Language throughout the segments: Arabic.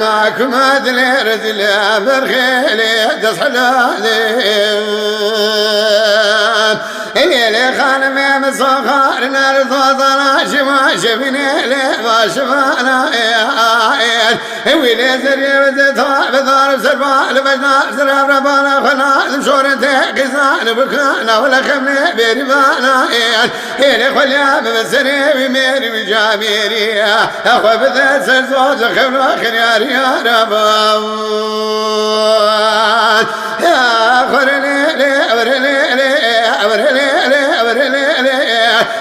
معكم أدلي رجلي برخيلي تصحلالي اللي خانمي من صغار نار ضوضنا شما شفيني لي ما شفانا ويلي زري وزيتها بضارب سربال بجنا سراب ربانا خنا مشورتي قزان بكانا ولا خمني بربانا اللي خليا بمسري وميري وجاميري أخوة بذات سرزوز خبر آخر يا ربا يا خرلي لي أبرلي لي أبرلي لي أبرلي لي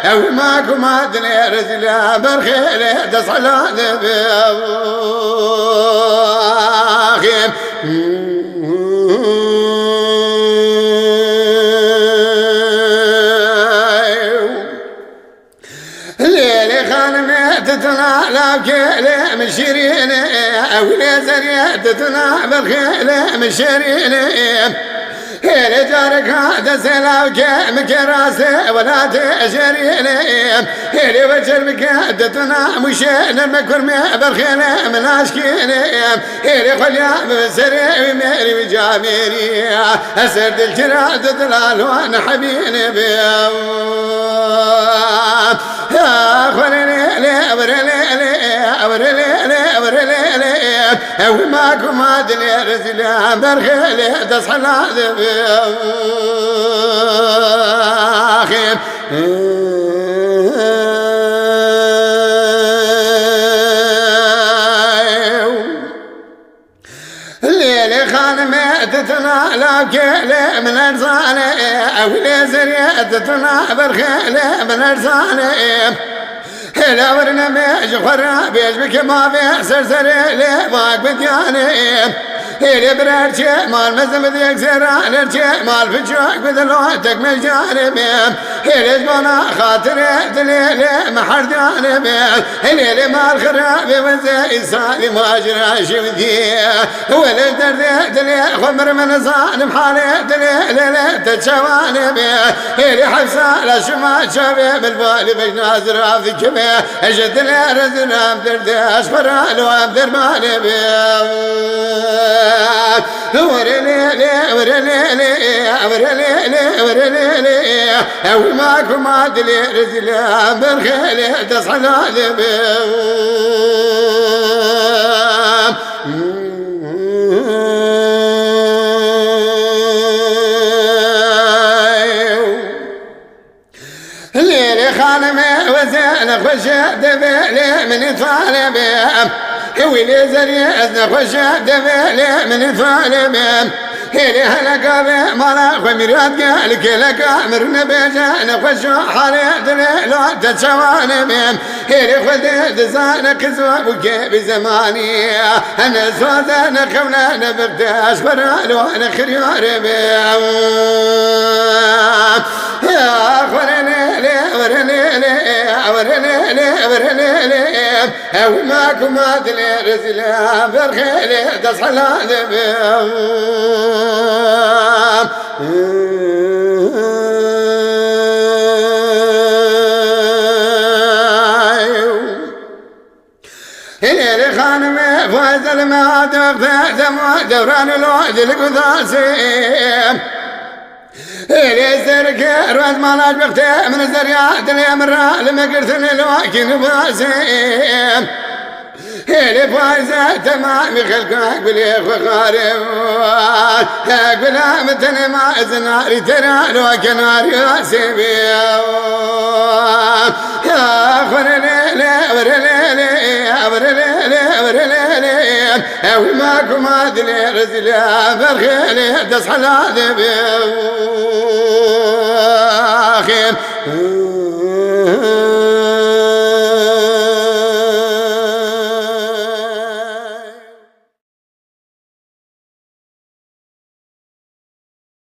أو معكم أدني رزلا برخيلي تصحلا ذبي أخيم ليلي خانمي تتنا لابكيلي من شيريني أولي زريتتنا برخيلي من شيريني هيلي جارك هذا سلاوك مكراسي ولا تشريني هيلي وجر مكادتنا مشينا المكرمي برخيلي من أشكيني هيلي خليا بسري وميري وجاميري أسرد الجراد دلالوان حبيني بيام يا خليني لي أبرلي لي أبرلي لي أبرلي لي وماكم أدني رزلا برخيلي تصحلا ذبي أخيم الليلي خانمي تتنا لابكيلي من أرزاني أولي زريتتنا برخيلي من أرزاني هلا ورنمي جخرا بيش بك ما في سرسري لي باق بدياني هيلي برارشي مال مزم ذيك زرا لرشي مال فجوك بذلوتك مجاني بيم هيلي جبنا خاطري دليلي محرداني بيم هيلي مال خرابي وزي إنساني ماجرا شمدي ولي دردي دلي خمر من صانم حالي دليلي تتشواني بيم هيلي حفصة لشما شابي بالبالي بجنازر عفي كبير أجد لي رزنا بدردي أشفر الوام درماني بيم ورلي لي ورلي لي ورلي لي ورلي لي أو معكم عدلي رزلا بالخيل تصحى ذبي ليلي خانمي وزين خش دبي من طالبي ويلي زريت خش دبي من طالبي هيلي هلقا بي مالا خميرات قالك لك مرنا بيجان خش حالي دليلو تتشواني بيم هيلي خذ دزان كزوة وكيب زماني أنا زوزان خونا برداش برالو أنا خريار بيم يا خرني لي ورني لي ورني لي ورني لي أو معكم أدلي رزلا برخيلي تصحى ذبي هيلي خانمي فاز المعاد وقت دوران الوعد القداسي هيلي سرك روز مالاج بختي من الزريات اللي مرة لما قرثني الواكين باسي هيلي فايزة تمام خلقك بلي وخارب اقبلها متني ما زناري ترى لو كنار ياسبي يا خرلي لي ورلي لي ورلي لي ورلي لي او معكم ادلي رزلا برخيلي تصحى ذبي اخيم